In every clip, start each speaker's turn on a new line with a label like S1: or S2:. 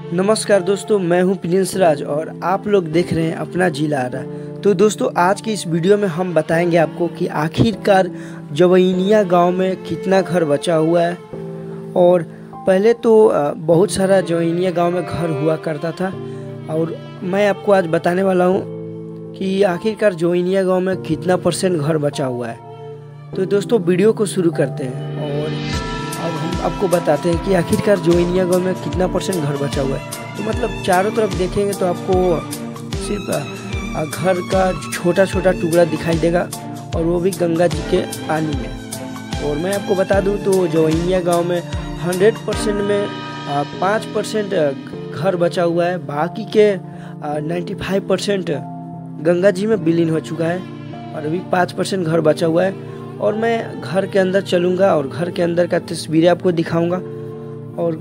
S1: नमस्कार दोस्तों, मैं हूं प्रिंस राज और आप लोग देख रहे हैं अपना जिला आ रहा। तो दोस्तों, आज की इस वीडियो में हम बताएंगे आपको कि आखिरकार जवैनिया गांव में कितना घर बचा हुआ है। और पहले तो बहुत सारा जवैनिया गांव में घर हुआ करता था और मैं आपको आज बताने वाला हूं कि आखिरकार जवैनिया गांव में कितना % घर बचा हुआ है। तो दोस्तों, वीडियो को शुरू करते हैं और अब हम आपको बताते हैं कि आखिरकार जवैनिया गांव में कितना % घर बचा हुआ है। तो मतलब चारों तरफ देखेंगे तो आपको सिर्फ घर का छोटा छोटा टुकड़ा दिखाई देगा और वो भी गंगा जी के पानी में। और मैं आपको बता दूं तो जवैनिया गांव में 100% में 5% घर बचा हुआ है। बाकी के 95% गंगा जी में विलीन हो चुका है और अभी 5% घर बचा हुआ है। और मैं घर के अंदर चलूँगा और घर के अंदर का तस्वीरें आपको दिखाऊंगा और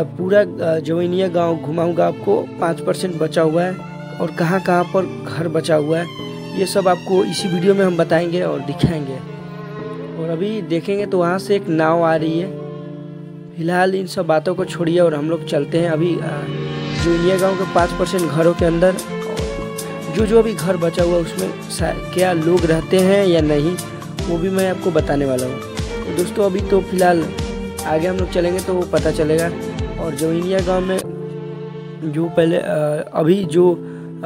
S1: पूरा जवैनिया गांव घुमाऊंगा आपको। 5% बचा हुआ है और कहां कहां पर घर बचा हुआ है ये सब आपको इसी वीडियो में हम बताएंगे और दिखाएंगे। और अभी देखेंगे तो वहां से एक नाव आ रही है। फिलहाल इन सब बातों को छोड़िए और हम लोग चलते हैं अभी जवैनिया गाँव के 5% घरों के अंदर। जो अभी घर बचा हुआ उसमें क्या लोग रहते हैं या नहीं, वो भी मैं आपको बताने वाला हूँ। तो दोस्तों, अभी तो फिलहाल आगे हम लोग चलेंगे तो वो पता चलेगा। और जवैनिया गांव में जो पहले अभी जो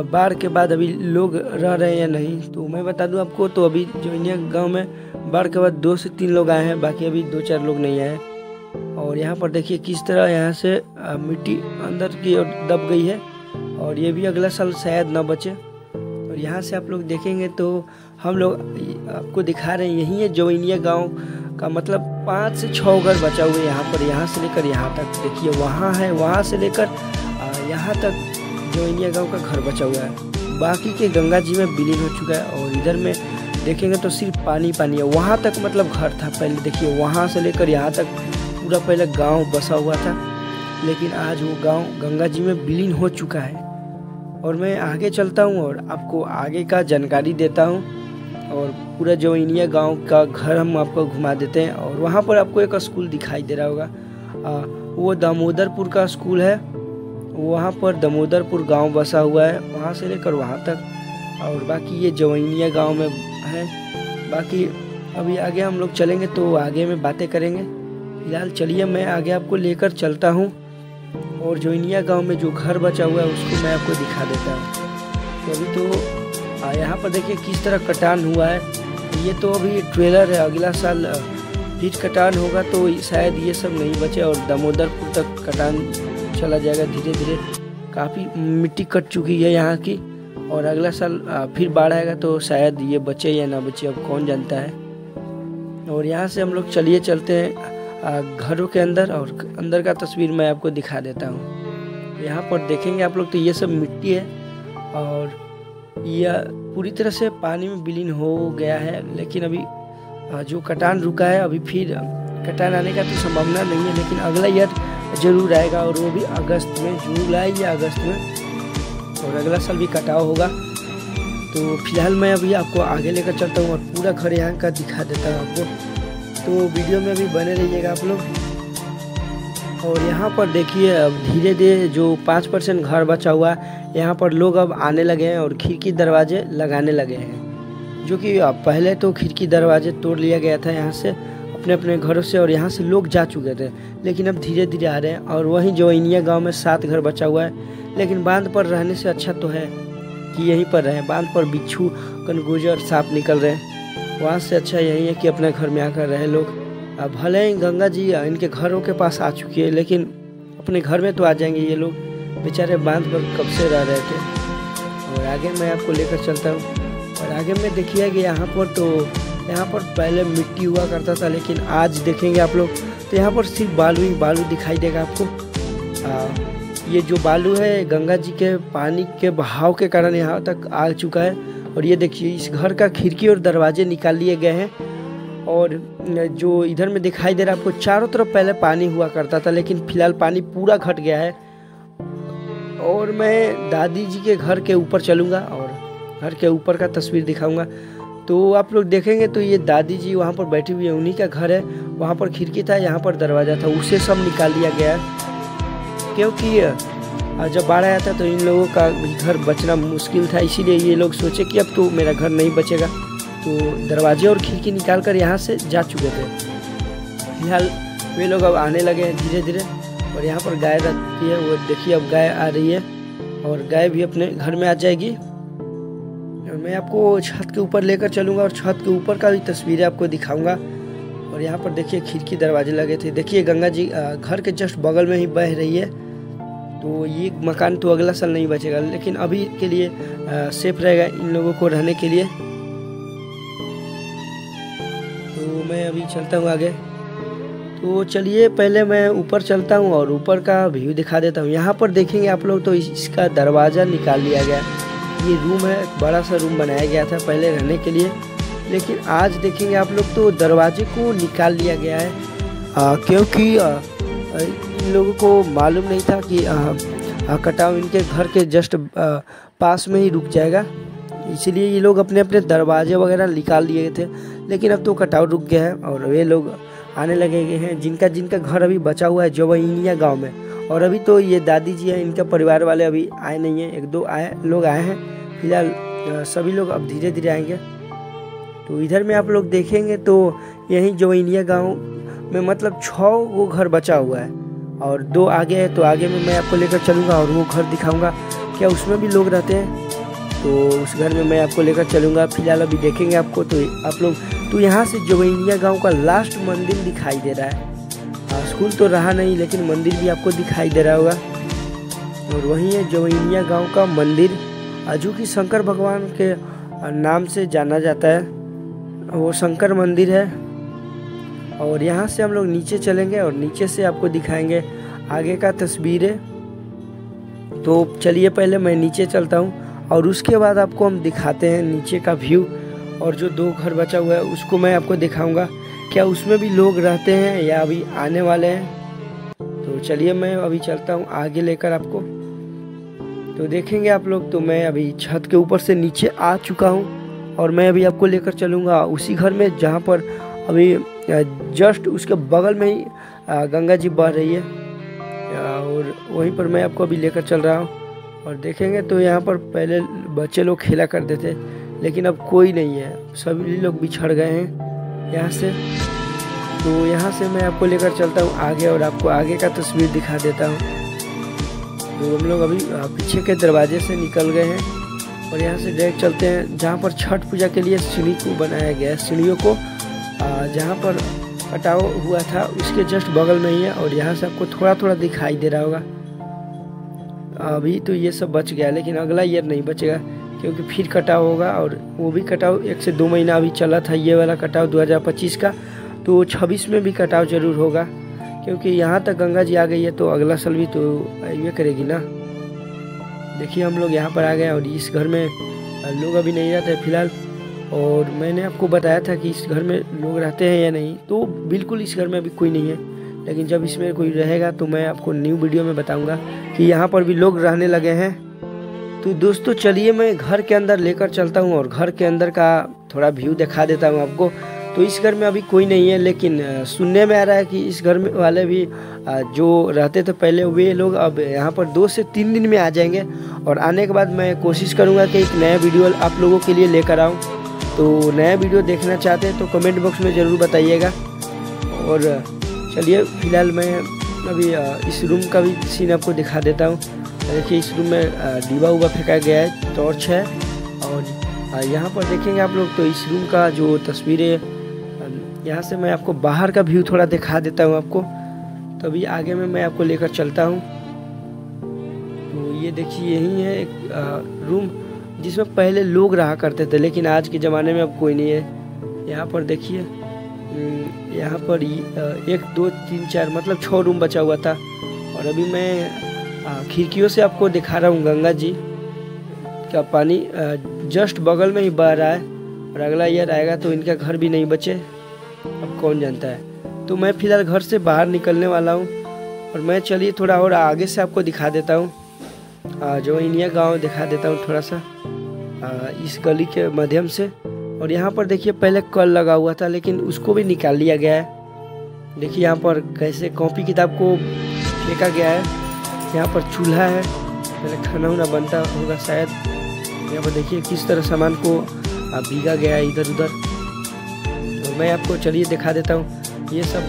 S1: बाढ़ के बाद अभी लोग रह रहे हैं या नहीं, तो मैं बता दूं आपको। तो अभी जवैनिया गांव में बाढ़ के बाद 2 से 3 लोग आए हैं, बाकी अभी 2-4 लोग नहीं आए। और यहाँ पर देखिए किस तरह यहाँ से मिट्टी अंदर की ओर दब गई है और ये भी अगला साल शायद न बचे। और यहाँ से आप लोग देखेंगे तो हम लोग आपको दिखा रहे हैं, यही है जवैनिया गांव का मतलब 5 से 6 घर बचा हुआ है यहाँ पर। यहाँ से लेकर यहाँ तक देखिए, वहाँ है, वहाँ से लेकर यहाँ तक जवैनिया गांव का घर बचा हुआ है। बाकी के गंगा जी में विलीन हो चुका है। और इधर में देखेंगे तो सिर्फ पानी पानी है। वहाँ तक मतलब घर था पहले, देखिए वहाँ से लेकर यहाँ तक पूरा पहले गाँव बसा हुआ था, लेकिन आज वो गाँव गंगा जी में विलीन हो चुका है। और मैं आगे चलता हूँ और आपको आगे का जानकारी देता हूँ और पूरा जवैनिया गांव का घर हम आपको घुमा देते हैं। और वहाँ पर आपको एक स्कूल दिखाई दे रहा होगा, वो दामोदरपुर का स्कूल है। वहाँ पर दामोदरपुर गांव बसा हुआ है, वहाँ से लेकर वहाँ तक। और बाकी ये जवैनिया गांव में है। बाकी अभी आगे हम लोग चलेंगे तो आगे में बातें करेंगे। फिलहाल चलिए मैं आगे आपको लेकर चलता हूँ और जवैनिया गांव में जो घर बचा हुआ है उसको मैं आपको दिखा देता हूँ। तो अभी तो यहाँ पर देखिए किस तरह कटान हुआ है। ये तो अभी ट्रेलर है, अगला साल फिर कटान होगा तो शायद ये सब नहीं बचे और दामोदरपुर तक कटान चला जाएगा धीरे धीरे। काफ़ी मिट्टी कट चुकी है यहाँ की और अगला साल फिर बाढ़ आएगा तो शायद ये बचे या ना बचे, अब कौन जानता है। और यहाँ से हम लोग चलिए चलते हैं घरों के अंदर और अंदर का तस्वीर मैं आपको दिखा देता हूँ। यहाँ पर देखेंगे आप लोग तो ये सब मिट्टी है और यह पूरी तरह से पानी में विलीन हो गया है। लेकिन अभी जो कटान रुका है, अभी फिर कटान आने का तो संभावना नहीं है, लेकिन अगला ईयर जरूर आएगा और वो भी अगस्त में, जुलाई या अगस्त में। और अगला साल भी कटाव होगा। तो फिलहाल मैं अभी आपको आगे लेकर चलता हूँ और पूरा घर यहाँ का दिखा देता हूँ आपको। तो वीडियो में भी बने रहिएगा आप लोग। और यहाँ पर देखिए अब धीरे धीरे जो 5% घर बचा हुआ है, यहाँ पर लोग अब आने लगे हैं और खिड़की दरवाजे लगाने लगे हैं। जो कि पहले तो खिड़की दरवाजे तोड़ लिया गया था यहाँ से अपने अपने घरों से और यहाँ से लोग जा चुके थे, लेकिन अब धीरे धीरे आ रहे हैं। और वहीं जवैनिया गाँव में 7 घर बचा हुआ है, लेकिन बांध पर रहने से अच्छा तो है कि यहीं पर रहें। बांध पर बिच्छू, कनगुजर, सांप निकल रहे हैं, वहाँ से अच्छा यही है कि अपने घर में आकर रहे लोग। अब भले ही गंगा जी इनके घरों के पास आ चुकी है, लेकिन अपने घर में तो आ जाएंगे ये लोग। बेचारे बांध पर कब से रह रहे थे। और आगे मैं आपको लेकर चलता हूँ और आगे में देखिए कि यहाँ पर पहले मिट्टी हुआ करता था, लेकिन आज देखेंगे आप लोग तो यहाँ पर सिर्फ बालू ही बालू दिखाई देगा आपको। ये जो बालू है गंगा जी के पानी के बहाव के कारण यहाँ तक आ चुका है। और ये देखिए इस घर का खिड़की और दरवाजे निकाल लिए गए हैं। और जो इधर में दिखाई दे रहा है आपको, चारों तरफ पहले पानी हुआ करता था, लेकिन फिलहाल पानी पूरा घट गया है। और मैं दादी जी के घर के ऊपर चलूँगा और घर के ऊपर का तस्वीर दिखाऊंगा। तो आप लोग देखेंगे तो ये दादी जी वहाँ पर बैठी हुई है, उन्हीं का घर है। वहाँ पर खिड़की था, यहाँ पर दरवाज़ा था, उसे सब निकाल दिया गया है। क्योंकि जब बाढ़ आया था तो इन लोगों का भी घर बचना मुश्किल था, इसीलिए ये लोग सोचे कि अब तो मेरा घर नहीं बचेगा, तो दरवाजे और खिड़की निकाल कर यहाँ से जा चुके थे। फिलहाल वे लोग अब आने लगे हैं धीरे धीरे। और यहाँ पर गाय रहती है, वो देखिए अब गाय आ रही है और गाय भी अपने घर में आ जाएगी। और मैं आपको छत के ऊपर लेकर चलूँगा और छत के ऊपर का भी तस्वीरें आपको दिखाऊँगा। और यहाँ पर देखिए खिड़की दरवाजे लगे थे। देखिए गंगा जी घर के जस्ट बगल में ही बह रही है, तो ये मकान तो अगला साल नहीं बचेगा, लेकिन अभी के लिए सेफ रहेगा इन लोगों को रहने के लिए। तो मैं अभी चलता हूँ आगे। तो चलिए पहले मैं ऊपर चलता हूँ और ऊपर का व्यू दिखा देता हूँ। यहाँ पर देखेंगे आप लोग तो इसका दरवाज़ा निकाल लिया गया। ये रूम है, बड़ा सा रूम बनाया गया था पहले रहने के लिए, लेकिन आज देखेंगे आप लोग तो दरवाजे को निकाल लिया गया है, क्योंकि इन लोगों को मालूम नहीं था कि कटाव इनके घर के जस्ट पास में ही रुक जाएगा, इसीलिए ये लोग अपने अपने दरवाजे वगैरह निकाल दिए थे। लेकिन अब तो कटाव रुक गया है और वे लोग आने लगे हैं जिनका जिनका घर अभी बचा हुआ है जवैनिया गांव में। और अभी तो ये दादी जी हैं, इनका परिवार वाले अभी आए नहीं हैं, एक दो लोग आए हैं। फिलहाल सभी लोग अब धीरे धीरे आएंगे। तो इधर में आप लोग देखेंगे तो यहीं जवैनिया गांव में मतलब 6 वो घर बचा हुआ है और 2 आगे है, तो आगे में मैं आपको लेकर चलूँगा और वो घर दिखाऊंगा क्या उसमें भी लोग रहते हैं, तो उस घर में मैं आपको लेकर चलूँगा। फिलहाल अभी देखेंगे आपको तो आप लोग तो यहाँ से जवैनिया गांव का लास्ट मंदिर दिखाई दे रहा है। स्कूल तो रहा नहीं, लेकिन मंदिर भी आपको दिखाई दे रहा होगा। और वहीं है जवैनिया गांव का मंदिर, जो कि शंकर भगवान के नाम से जाना जाता है, वो शंकर मंदिर है। और यहाँ से हम लोग नीचे चलेंगे और नीचे से आपको दिखाएंगे आगे का तस्वीरें। तो चलिए पहले मैं नीचे चलता हूँ और उसके बाद आपको हम दिखाते हैं नीचे का व्यू। और जो 2 घर बचा हुआ है उसको मैं आपको दिखाऊंगा क्या उसमें भी लोग रहते हैं या अभी आने वाले हैं। तो चलिए मैं अभी चलता हूँ आगे लेकर आपको। तो देखेंगे आप लोग तो मैं अभी छत के ऊपर से नीचे आ चुका हूँ और मैं अभी आपको लेकर चलूँगा उसी घर में जहाँ पर अभी जस्ट उसके बगल में ही गंगा जी बह रही है, और वहीं पर मैं आपको अभी लेकर चल रहा हूँ। और देखेंगे तो यहाँ पर पहले बच्चे लोग खेला करते थे, लेकिन अब कोई नहीं है, सभी लोग बिछड़ गए हैं यहाँ से। तो यहाँ से मैं आपको लेकर चलता हूँ आगे और आपको आगे का तस्वीर दिखा देता हूँ। तो हम लोग अभी पीछे के दरवाजे से निकल गए हैं और यहाँ से डायरेक्ट चलते हैं जहाँ पर छठ पूजा के लिए सीढ़ी को बनाया गया है। सीढ़ियों को जहाँ पर कटाव हुआ था उसके जस्ट बगल में ही है और यहाँ से आपको थोड़ा थोड़ा दिखाई दे रहा होगा। अभी तो ये सब बच गया, लेकिन अगला ईयर नहीं बचेगा क्योंकि फिर कटाव होगा, और वो भी कटाव 1 से 2 महीना अभी चला था ये वाला कटाव 2025 का, तो 26 में भी कटाव जरूर होगा, क्योंकि यहाँ तक गंगा जी आ गई है तो अगला साल भी तो ये करेगी ना। देखिए हम लोग यहाँ पर आ गए और इस घर में लोग अभी नहीं रहते फिलहाल। और मैंने आपको बताया था कि इस घर में लोग रहते हैं या नहीं, तो बिल्कुल इस घर में अभी कोई नहीं है, लेकिन जब इसमें कोई रहेगा तो मैं आपको न्यू वीडियो में बताऊंगा कि यहाँ पर भी लोग रहने लगे हैं। तो दोस्तों चलिए मैं घर के अंदर लेकर चलता हूँ और घर के अंदर का थोड़ा व्यू दिखा देता हूँ आपको। तो इस घर में अभी कोई नहीं है, लेकिन सुनने में आ रहा है कि इस घर में वाले भी जो रहते थे पहले वे लोग अब यहाँ पर 2 से 3 दिन में आ जाएंगे। और आने के बाद मैं कोशिश करूँगा कि एक नया वीडियो आप लोगों के लिए लेकर आऊँ। तो नया वीडियो देखना चाहते हैं तो कमेंट बॉक्स में ज़रूर बताइएगा। और चलिए फिलहाल मैं अभी इस रूम का भी सीन आपको दिखा देता हूँ। देखिए इस रूम में डिब्बा उबा फेंका गया है, टॉर्च है। और यहाँ पर देखेंगे आप लोग तो इस रूम का जो तस्वीरें, यहाँ से मैं आपको बाहर का व्यू थोड़ा दिखा देता हूँ आपको, तभी आगे में मैं आपको लेकर चलता हूँ। तो ये देखिए यही है एक रूम जिसमें पहले लोग रहा करते थे, लेकिन आज के ज़माने में अब कोई नहीं है। यहाँ पर देखिए यहाँ पर 1 2 3 4 मतलब 6 रूम बचा हुआ था। और अभी मैं खिड़कियों से आपको दिखा रहा हूँ गंगा जी का पानी जस्ट बगल में ही बह रहा है, और अगला ईयर आएगा तो इनका घर भी नहीं बचे, अब कौन जानता है। तो मैं फ़िलहाल घर से बाहर निकलने वाला हूँ और मैं चलिए थोड़ा और आगे से आपको दिखा देता हूँ, जवैनिया गांव दिखा देता हूँ थोड़ा सा इस गली के माध्यम से। और यहाँ पर देखिए पहले कल लगा हुआ था, लेकिन उसको भी निकाल लिया गया है। देखिए यहाँ पर कैसे कॉपी किताब को फेंका गया है। यहाँ पर चूल्हा है, पहले खाना वाना बनता होगा शायद। यहाँ पर देखिए किस तरह सामान को भीगा गया है इधर उधर। तो मैं आपको चलिए दिखा देता हूँ। ये सब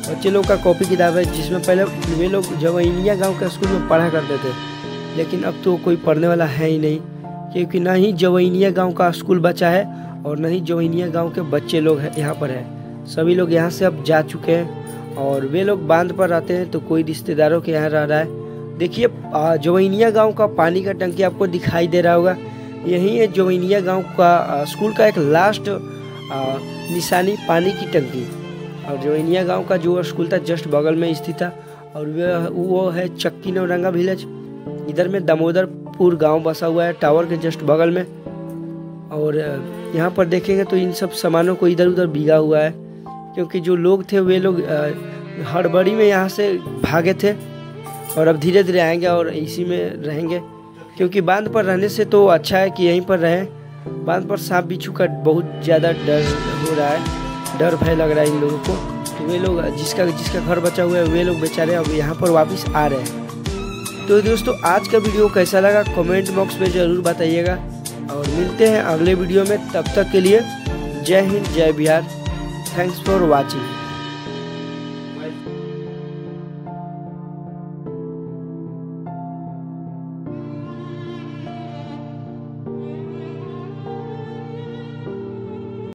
S1: बच्चे लोग का कॉपी किताब है, जिसमें पहले वे लोग जवैनिया गांव के स्कूल में पढ़ा करते थे, लेकिन अब तो कोई पढ़ने वाला है ही नहीं, क्योंकि ना ही जवैनिया गांव का स्कूल बचा है और ना ही जवैनिया गांव के बच्चे लोग यहाँ पर हैं। सभी लोग यहाँ से अब जा चुके हैं और वे लोग बांध पर रहते हैं, तो कोई रिश्तेदारों के यहाँ रह रहा है। देखिए जवैनिया गांव का पानी का टंकी आपको दिखाई दे रहा होगा। यही है जवैनिया गांव का स्कूल का एक लास्ट निशानी, पानी की टंकी। और जवैनिया गांव का जो स्कूल था जस्ट बगल में स्थित था, और वो है चक्की नौरंगा विलेज। इधर में दामोदरपुर गांव बसा हुआ है टावर के जस्ट बगल में। और यहाँ पर देखेंगे तो इन सब सामानों को इधर उधर भीगा हुआ है, क्योंकि जो लोग थे वे लोग हड़बड़ी में यहाँ से भागे थे और अब धीरे धीरे आएंगे और इसी में रहेंगे, क्योंकि बांध पर रहने से तो अच्छा है कि यहीं पर रहें। बांध पर सांप बिच्छू का बहुत ज़्यादा डर हो रहा है, डर भय लग रहा है इन लोगों को। तो वे लोग जिसका घर बचा हुआ है वे लोग बेचारे अब यहाँ पर वापस आ रहे हैं। तो दोस्तों आज का वीडियो कैसा लगा कमेंट बॉक्स में ज़रूर बताइएगा, और मिलते हैं अगले वीडियो में। तब तक के लिए जय हिंद जय बिहार। Thanks for watching.